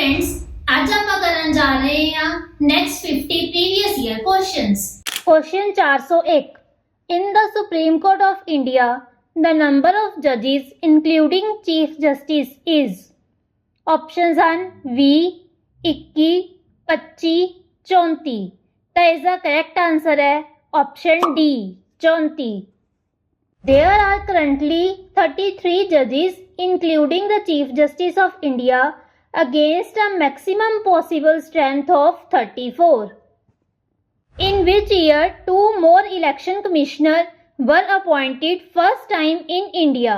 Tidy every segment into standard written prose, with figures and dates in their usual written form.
Friends, आज आप ਕਰਨ ਜਾ ਰਹੇ ਹਾਂ next 50 previous year questions. Question 401 in the supreme court of India the number of जजेस including chief justice is options are 20, 21, 25, 34। तो इसका करेक्ट आंसर है option D 34। There are currently 33 judges including the Chief Justice of India against a maximum possible strength of 34. In which year two more election commissioners were appointed first time in India?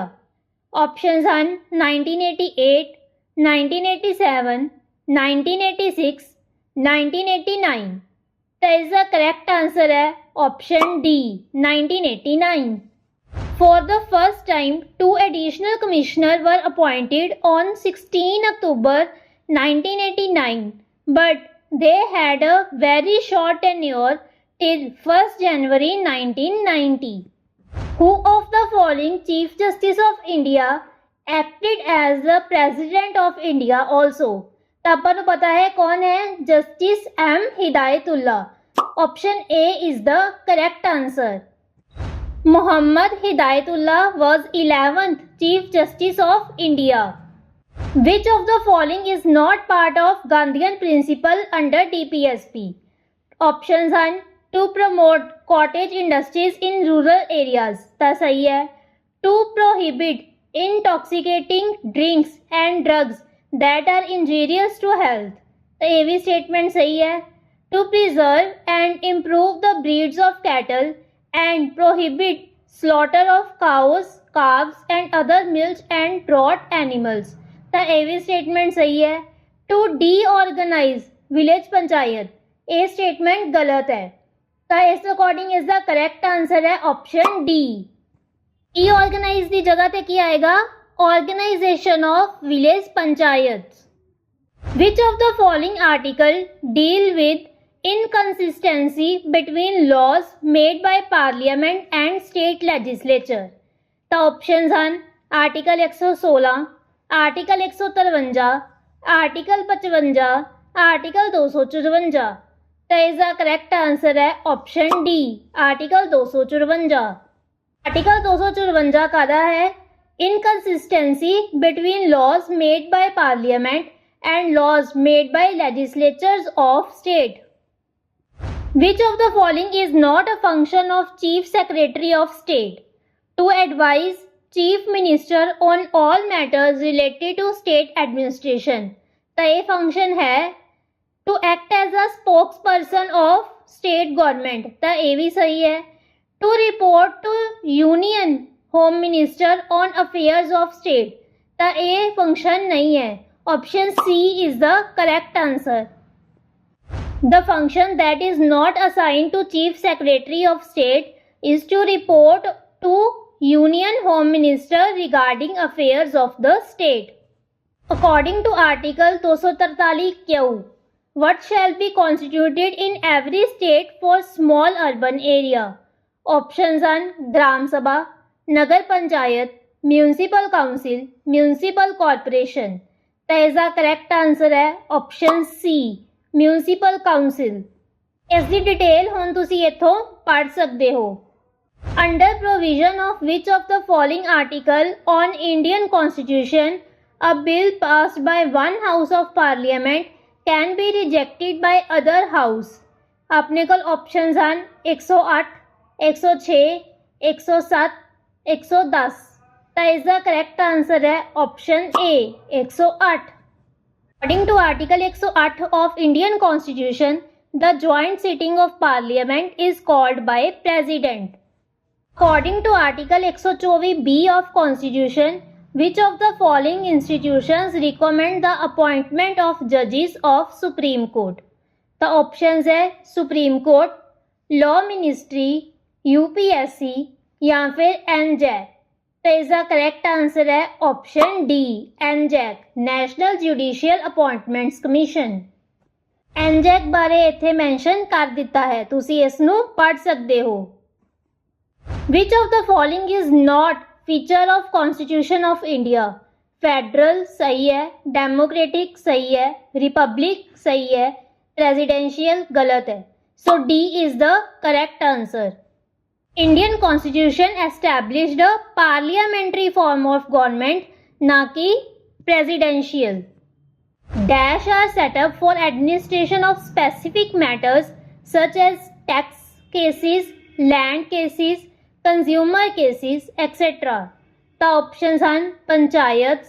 Options are 1988, 1987, 1986, 1989. तो इसका correct answer है option D 1989. For the first time, two additional commissioners were appointed on 16 October 1989, but they had a very short tenure till 1st January 1990. Who of the following Chief Justice of India acted as the President of India also? तो अपन को पता है कौन है, justice M Hidayatullah. Option A is the correct answer. Muhammad Hidayatullah was 11th Chief Justice of India. Which of the following is not part of Gandhian principle under DPSP? Options are to promote cottage industries in rural areas. तो सही है। To prohibit intoxicating drinks and drugs that are injurious to health. तो ये भी statement सही है। To preserve and improve the breeds of cattle and prohibit slaughter of cows, calves and other milk and draught animals. तो ये भी statement सही है। टू डीऑर्गेनाइज विलेज पंचायत, ये स्टेटमेंट गलत है। तो इस according is the correct answer है ऑप्शन डी। डीऑर्गेनाइज की जगह पे क्या आएगा, organisation of village panchayat. Which of the following article deal with inconsistency between laws made by parliament and state legislature? तो ऑप्शंस हैं आर्टिकल 116, आर्टिकल 153, आर्टिकल 55, आर्टिकल 254। तो इसका करेक्ट आंसर है ऑप्शन डी आर्टिकल 254। आर्टिकल 254 कहता है inconsistency between laws made by parliament and laws made by legislatures of state. Which of the following is not a function of Chief Secretary of State? To advise Chief Minister on all matters related to state administration. तो ये function है to act as a spokesperson of state government. तो ये भी सही है। To report to Union Home Minister on affairs of state. तो ये function नहीं है। Option C is the correct answer. The function that is not assigned to Chief Secretary of State is to report to Union Home Minister regarding affairs of the state. According to Article 243Q, what shall be constituted in every state for small urban area? Options are Gram Sabha, Nagar Panchayat, Municipal Council, Municipal Corporation. तो इसका correct answer है option सी municipal council. इसकी detail हुण तुसीं इत्थों पढ़ सकते हो। Under provision of which of the following article on Indian constitution a bill passed by one house of parliament can be rejected by other house? अपने को ऑप्शंस हैं 108, 106, 107, 110। तो इसका करेक्ट आंसर है option A 108। According to Article 108 of Indian Constitution, the joint sitting of Parliament is called by President. According to Article 124B of Constitution, which of the following institutions recommend the appointment of judges of Supreme Court? The options है Supreme Court, Law Ministry, UPSC या फिर NJAC। तो इसका correct answer है option D एनजैक national judicial appointments commission. एनजैक बारे इत्थे mention कर दिता है, तुसी इसनू पढ़ सकते हो। विच of the following is not feature of constitution of India? Federal सही है, डेमोक्रेटिक सही है, रिपब्लिक सही है, प्रेसिडेंशियल गलत है. So D is the correct answer. Indian constitution established a parliamentary form of government, ना कि presidential. Dash are set up for administration of specific matters such as tax cases, land cases, consumer cases, etc. The options are panchayat,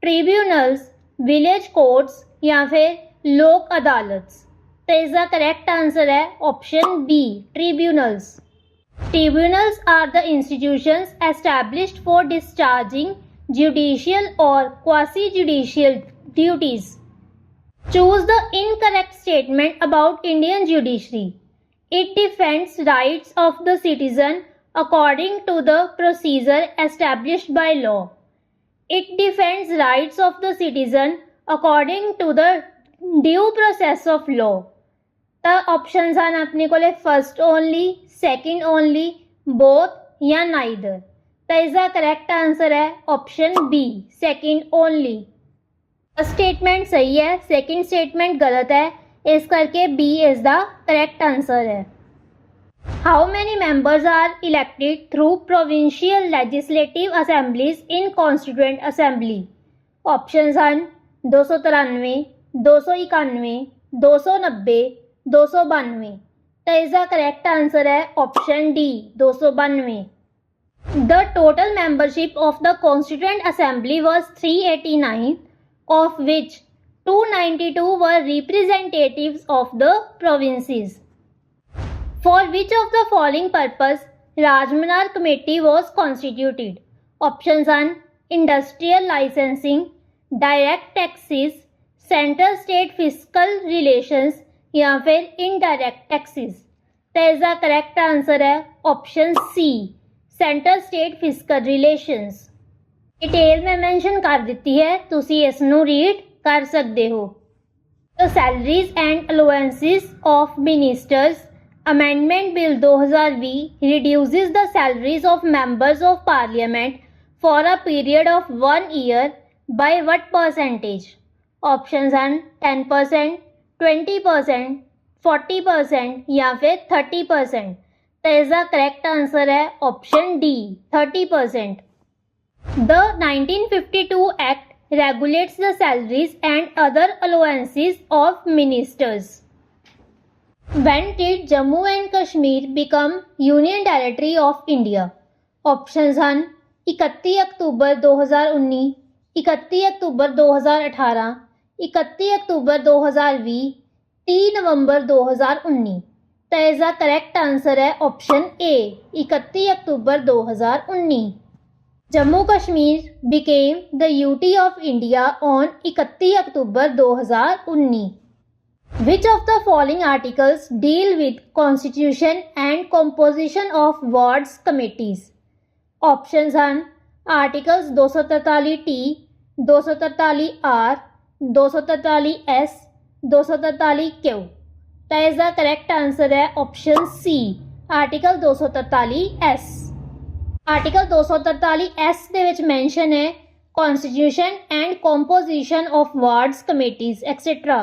tribunals, village courts या फिर लोक अदालत. तो इसका correct answer है option B, tribunals. Tribunals are the institutions established for discharging judicial or quasi-judicial duties. Choose the incorrect statement about Indian judiciary. It defends rights of the citizen according to the procedure established by law. It defends rights of the citizen according to the due process of law. The options are अपने को first only, second only, both या neither. तो इसका correct answer है option B, second only. First statement सही है, second statement गलत है, इस करके B is the correct answer है. How many members are elected through provincial legislative assemblies in constituent assembly? Options are 293, 291, 290, 292. तो इसका करेक्ट आंसर है option D, 292. The total membership of the constituent assembly was 389, of which 292 were representatives of the provinces. For which of the following purpose Rajmanar Committee was constituted? Options are industrial licensing, direct taxes, central state fiscal relations या फिर indirect taxes. तो इसका correct answer है option C, central state fiscal relations. Detail में mention कर ਦਿੱਤੀ ਹੈ, ਤੁਸੀਂ ਇਸ ਨੂੰ ਰੀਡ ਕਰ ਸਕਦੇ ਹੋ. The salaries and allowances of ministers amendment bill 2020 reduces the salaries of members of parliament for a period of 1 year by what percentage? Options are 10%, 20%, 40% या फिर 30%. तो इसका करेक्ट आंसर है option D, 30%. The 1952 Act regulates the salaries and other allowances of ministers. When did Jammu and Kashmir become Union Territory of India? Options are 31 अक्टूबर 2019, 31 अक्टूबर 2018, 31 अक्टूबर 2020, 3 नवंबर 2019. तो इसका correct answer है option A, 31 October 2019. Jammu Kashmir became the UT of India on 31 October 2019. Which of the following articles deal with constitution and composition of wards committees? Options are Articles 243T, 243R, 243S, 243Q. तो इसका correct answer है option C, article 243S. Article 243S ਦੇ ਵਿੱਚ mention ਹੈ constitution and composition of wards committees etcetera.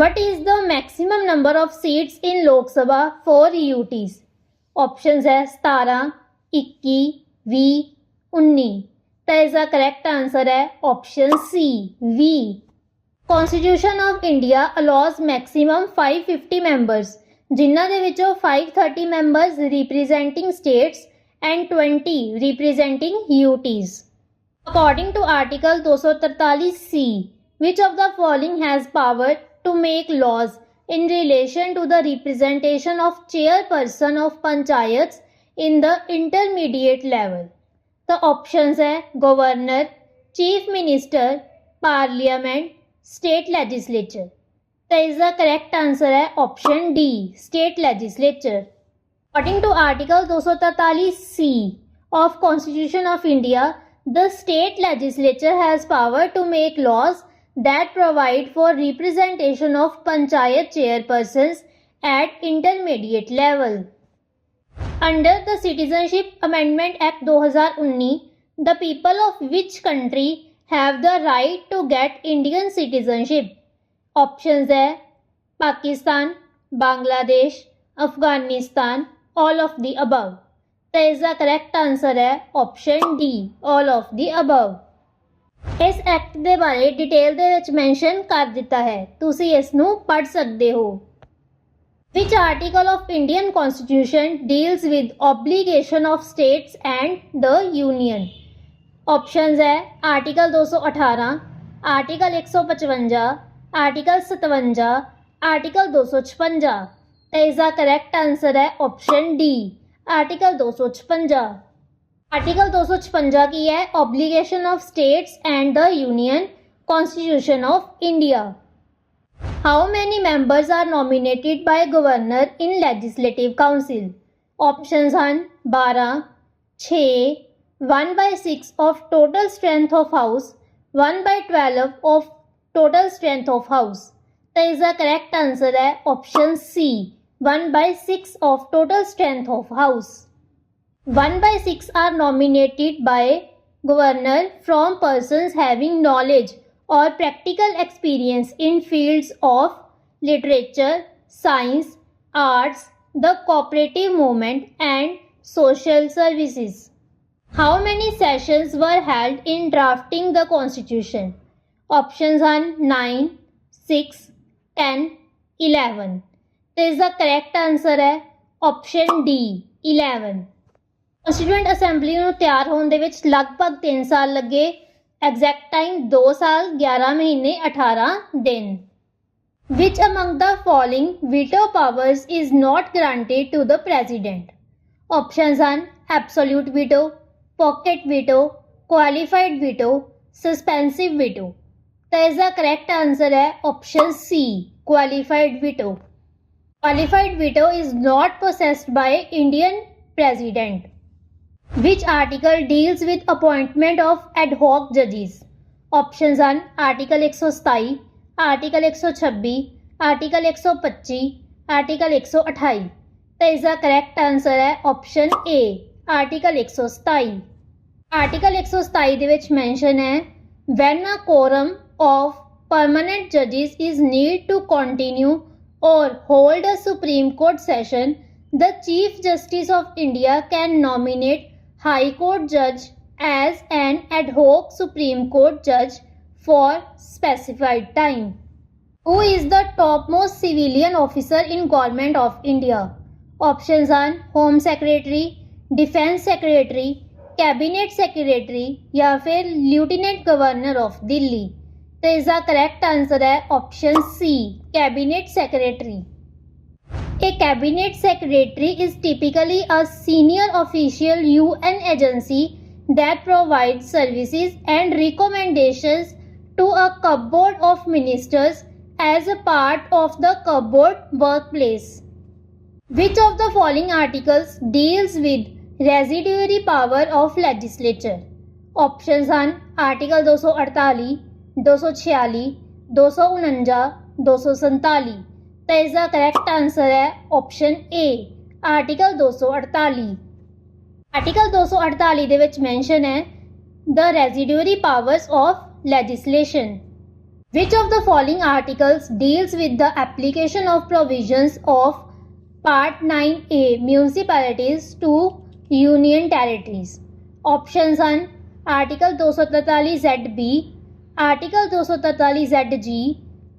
What is the maximum number of seats in Lok Sabha for UTs? Options है 17, 21, 20, 19. तो इसका correct answer है option C, 20. Constitution of India allows maximum 550 members, जिन्हां दे विचों 530 members representing states and 20 representing UTs. According to Article 243C, which of the following has power to make laws in relation to the representation of chairperson of panchayats in the intermediate level? The options है governor, chief minister, parliament, state legislature. तो इसका correct answer है option D, state legislature. According to Article 243C of Constitution of India, the state legislature has power to make laws that provide for representation of panchayat chairpersons at intermediate level. Under the Citizenship Amendment Act 2019, The people of which country have the right to get Indian citizenship? Options है Pakistan, Bangladesh, Afghanistan, all of the above. तो इसका correct answer है option D, all of the above. ਇਸ act ਦੇ ਬਾਰੇ detail ਦੇ ਵਿੱਚ mention ਕਰ ਦਿੱਤਾ ਹੈ, ਤੁਸੀਂ ਇਸ ਨੂੰ ਪੜ੍ਹ ਸਕਦੇ ਹੋ. Which article of Indian Constitution deals with obligation of states and the Union? Options है आर्टिकल 218, आर्टिकल 155, आर्टिकल 57, आर्टिकल 256. तो इसका करेक्ट आंसर है ऑप्शन डी, आर्टिकल 256. आर्टिकल 256 की है obligation of states and the union constitution of India. How many members are nominated by governor in legislative council? Options are 12, 6, 1/6 of total strength of house, 1/12 of total strength of house. तो इसका correct answer है option C, 1/6 of total strength of house. 1/6 are nominated by governor from persons having knowledge or practical experience in fields of literature, science, arts, the cooperative movement and social services. How many sessions were held in drafting the constitution? Options are 9, 6, 10, 11. तो इसका correct answer है option D, 11. Constituent assembly ਨੂੰ ਤਿਆਰ ਹੋਣ ਦੇ ਵਿੱਚ ਲਗਭਗ 3 ਸਾਲ ਲੱਗੇ. एग्जैक्ट टाइम 2 साल 11 महीने 18 दिन. Which among the following veto powers is not granted to the president? Options are absolute veto, pocket veto, qualified veto, suspensive veto. तो इसका करेक्ट आंसर है option C, qualified veto. Qualified veto is not possessed by Indian president. Which article deals with appointment of ad hoc judges? Options are article 127, article 126, article 125, article 128. तो इसका correct answer है option A, article 127. Article 127 ਦੇ ਵਿੱਚ mention ਹੈ when a quorum of permanent judges is need to continue or hold a Supreme Court session, the Chief Justice of India can nominate High Court judge as an ad hoc Supreme Court judge for specified time. Who is the topmost civilian officer in Government of India? Options are Home Secretary, Defense Secretary, Cabinet Secretary या फिर Lieutenant Governor of Delhi. तो इसका correct answer है option C, Cabinet Secretary. A cabinet secretary is typically a senior official UN agency that provides services and recommendations to a cupboard of ministers as a part of the cupboard workplace. Which of the following articles deals with residuary power of legislature? Options are article 248, 246, 249, 247. तो इसका correct answer है option A, article 248. Article 248 ਦੇ ਵਿੱਚ mention ਹੈ the residuary powers of legislation. Which of the following articles deals with the application of provisions of Part 9A municipalities to union territories? Options are article 243ZB, article 243ZG,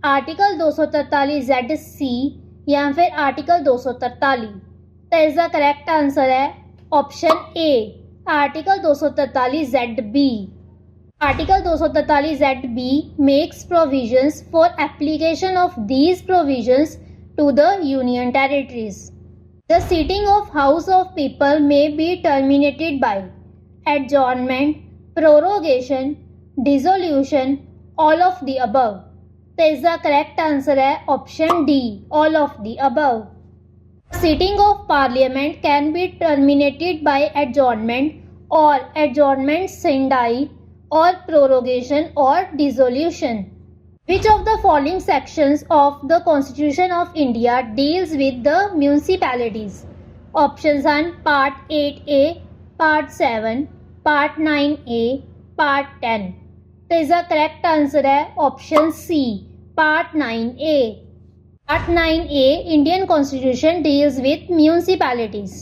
article 243ZC या फिर article 243. तो इसका correct answer है option A, article 243ZB. Article 243ZB makes provisions for application of these provisions to the union territories. The sitting of House of People may be terminated by adjournment, prorogation, dissolution, all of the above. तो इसका correct answer है option D, all of the above. Sitting of Parliament can be terminated by adjournment or adjournment sine or prorogation or dissolution. Which of the following sections of the Constitution of India deals with the municipalities? Options are Part 8A, Part 7, part 9A, part 10। तो इसका correct answer है option C, part 9A। Part 9A, Indian constitution deals with municipalities.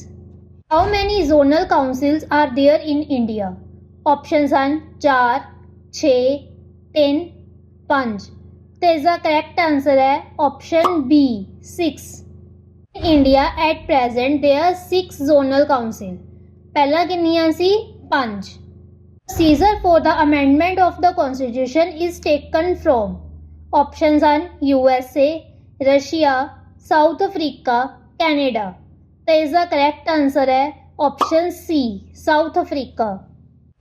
How many zonal councils are there in India? Options हैं 4, 6, 3, 5। तो इसका correct answer है option B, 6। In India at present there are 6 zonal council. पहला किन्नियां सी 5. Procedure for the amendment of the constitution is taken from options are USA, Russia, South Africa, Canada. तो इसका correct answer है option C, South Africa.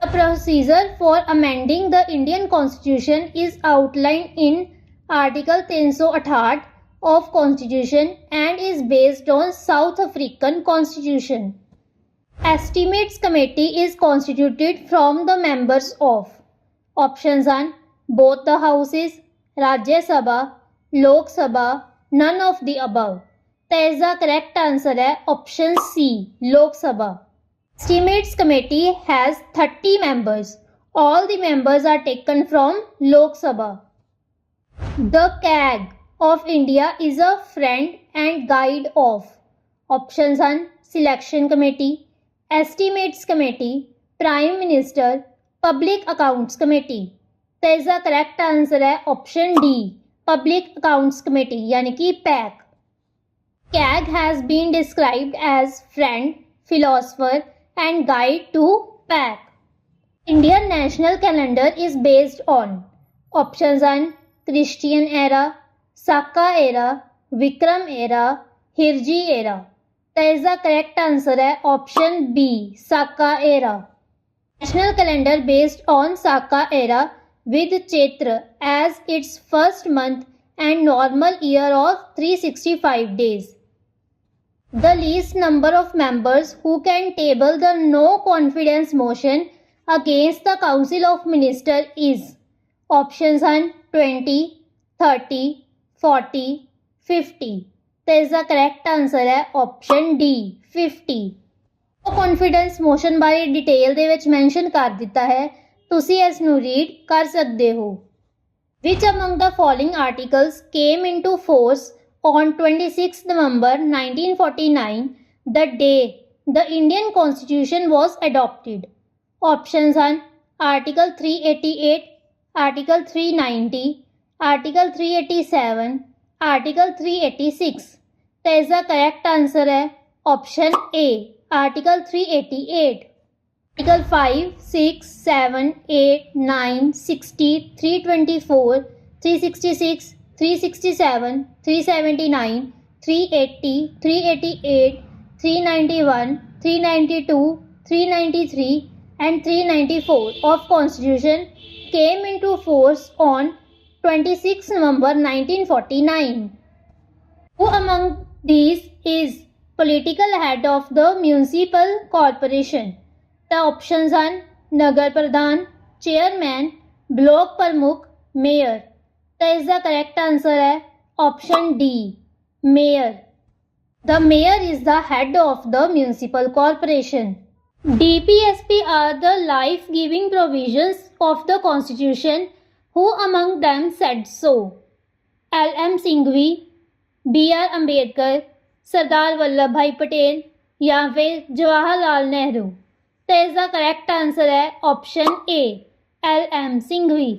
The procedure for amending the Indian constitution is outlined in Article 368 of Constitution and is based on South African Constitution. Estimates Committee is constituted from the members of options are both the houses, Rajya Sabha, Lok Sabha, none of the above. तो इसका correct answer है option सी, लोक सभा। Estimates Committee has 30 members. All the members are taken from Lok Sabha. The CAG of India is a friend and guide of options are Selection Committee, Estimates Committee, Prime Minister, Public Accounts Committee. तो इसका correct answer है option D, public accounts committee यानी कि pack. CAG has been described as friend, philosopher and guide to PAC. Indian national calendar is based on options are Christian era, Saka era, Vikram era, Hirji era. तो इसका correct answer है option B, Saka era. National calendar based on Saka era with Chaitra as its first month and normal year of 365 days. The least number of members who can table the no confidence motion against the Council of Ministers is options are 20, 30, 40, 50. तो इसका correct answer है option D, 50। तो confidence motion बारे detail ਦੇ ਵਿੱਚ mention ਕਰ ਦਿੱਤਾ ਹੈ, ਤੁਸੀਂ ਇਸ ਨੂੰ ਰੀਡ ਕਰ ਸਕਦੇ ਹੋ। Which among the following articles came into force on 26 November 1949, the day the Indian Constitution was adopted? Options are Article 388, Article 390, Article 387, Article 386. तो इसका करेक्ट आंसर है option A, article 388। Article 5, 6, 7, 8, 9, 60, 324, 366, 367, 379, 380, 388, 391, 392, 393 and 394 of Constitution came into force on 26 November 1949. Who among these is political head of the municipal corporation? The options are Nagar Pradhan, chairman, block प्रमुख, mayor. तो इसका correct answer है option D, mayor. The mayor is the head of the municipal corporation. DPSP are the life-giving provisions of the Constitution. Who among them said so? L.M. Singhvi, B.R. Ambedkar, Sardar Vallabh भाई पटेल या फिर जवाहरलाल नेहरू। तो इसका correct answer है option A, L.M. Singhvi.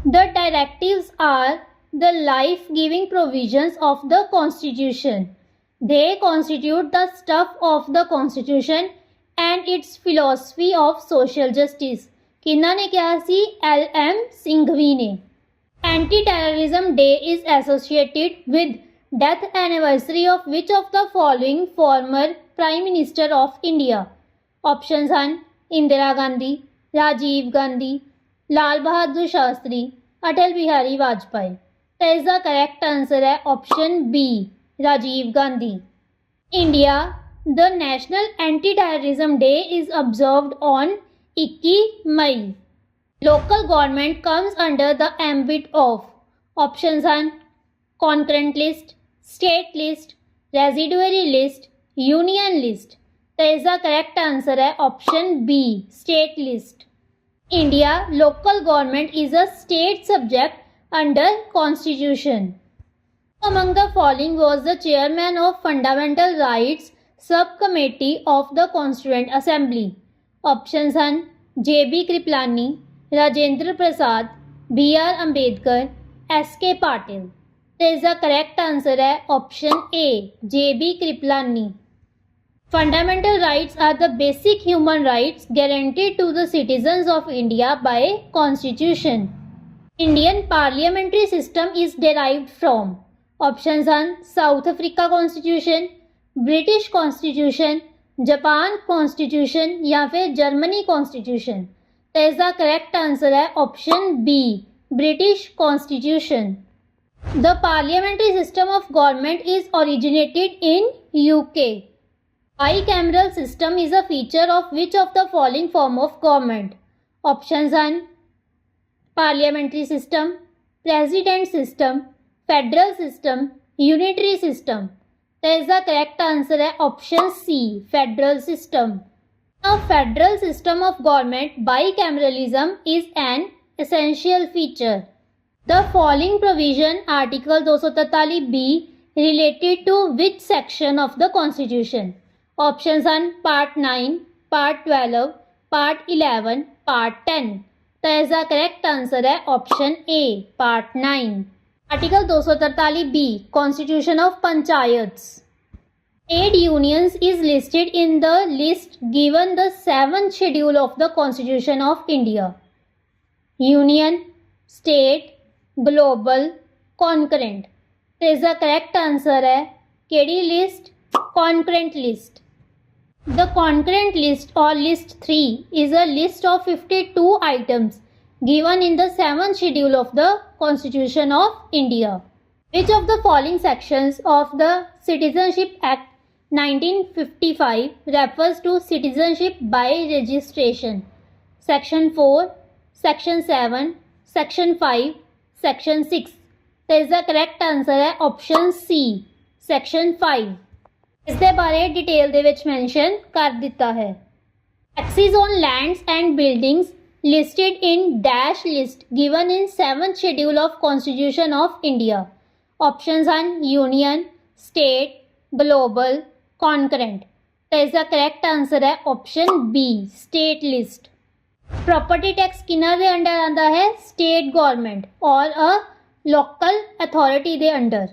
The directives are the life-giving provisions of the Constitution. They constitute the stuff of the Constitution and its philosophy of social justice. किन्ना ने कहा सी? L.M. Singhvi ने। Anti-terrorism day is associated with death anniversary of which of the following former Prime Minister of India? Options are Indira Gandhi, Rajiv Gandhi, Lal Bahadur Shastri, Atal Bihari Vajpayee. तो इसका correct answer है option B, Rajiv Gandhi. India the national anti terrorism day is observed on 21 May. Local government comes under the ambit of options are concurrent list, state list, residuary list, union list. तो इसका correct answer है option B, state list. India local government is a state subject under constitution. Among the following was the chairman of Fundamental Rights Subcommittee of the Constituent Assembly. Options are J.B. Kriplani, Rajendra Prasad, B.R. Ambedkar, S.K. Patil. तो इसका correct answer है option A, J.B. Kriplani. Fundamental rights are the basic human rights guaranteed to the citizens of India by Constitution. Indian parliamentary system is derived from options are South Africa Constitution, British Constitution, Japan constitution या फिर Germany constitution. तो इसका correct answer है option B, British constitution. The parliamentary system of government is originated in UK. Bicameral system is a feature of which of the following form of government? Options are parliamentary system, president system, federal system, unitary system. तो इसका correct answer है option C, federal system. A federal system of government bicameralism is an essential feature. The following provision article 243B related to which section of the constitution? Options are part 9, part 12, part 11, part 10. तो इसका correct answer है option A, part 9। Article 243B constitution of panchayats. Trade unions is listed in the list given the 7th schedule of the Constitution of India. Union, state, global, concurrent. तो इसका correct answer है KD list, concurrent list. The concurrent list or list 3 is a list of 52 items given in the 7th schedule of the Constitution of India. Which of the following sections of the Citizenship Act 1955 refers to citizenship by registration? Section 4, Section 7, Section 5, Section 6. तो इसका correct answer है option सी, section 5। इसके बारे detail ਦੇ ਵਿੱਚ mention ਕਰ ਦਿੱਤਾ ਹੈ। Taxes on lands and buildings listed in dash list given in 7th schedule of Constitution of India. Options are union, state, global, concurrent. तो इसका करेक्ट आंसर है option B, state list. Property tax किन्ना ਦੇ under ਆਂਦਾ ਹੈ? State government और a local authority ਦੇ under.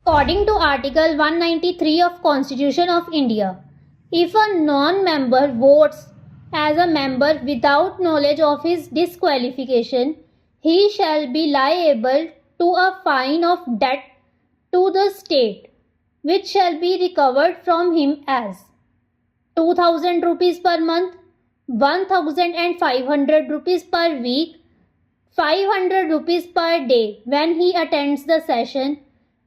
According to Article 193 of Constitution of India, if a non-member votes as a member without knowledge of his disqualification, he shall be liable to a fine of debt to the state, which shall be recovered from him as 2,000 rupees per month, 1,500 rupees per week, 500 rupees per day when he attends the session,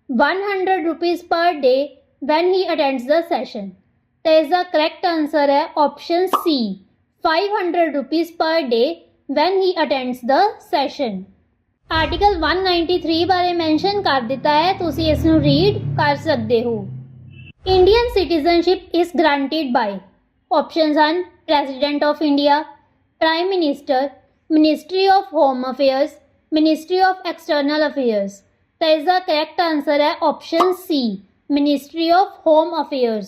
100 rupees per day when he attends the session. तो इसका correct answer है option C, 500 rupees per day when he attends the session. Article 193 बारे mention कर दिता है, तुसी इसनू read कर सकते हो। Indian citizenship is granted by options are president of India, prime minister, ministry of home affairs, ministry of external affairs. तो इसका करेक्ट आंसर है option C, ministry of home affairs.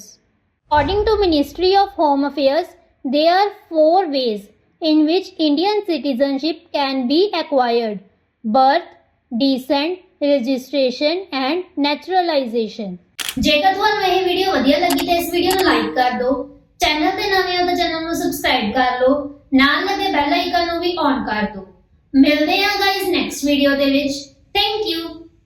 According to ministry of home affairs, there are 4 ways in which Indian citizenship can be acquired: birth, descent, registration and naturalization. ਜੇਕਰ ਤੁਹਾਨੂੰ ਇਹ video ਵਧੀਆ ਲੱਗੀ ਤਾਂ ਇਸ ਵੀਡੀਓ ਨੂੰ like ਕਰ ਦਿਓ। ਚੈਨਲ ਤੇ ਨਵੇਂ ਹੋ ਤਾਂ ਚੈਨਲ ਨੂੰ ਸਬਸਕ੍ਰਾਈਬ ਕਰ ਲਓ, ਨਾਲ ਲੱਗੇ ਬੈਲ ਆਈਕਨ ਨੂੰ ਵੀ ਔਨ ਕਰ ਦਿਓ। ਮਿਲਦੇ ਹਾਂ ਗਾਇਜ਼ ਨੈਕਸਟ ਵੀਡੀਓ ਦੇ ਵਿੱਚ। Thank you.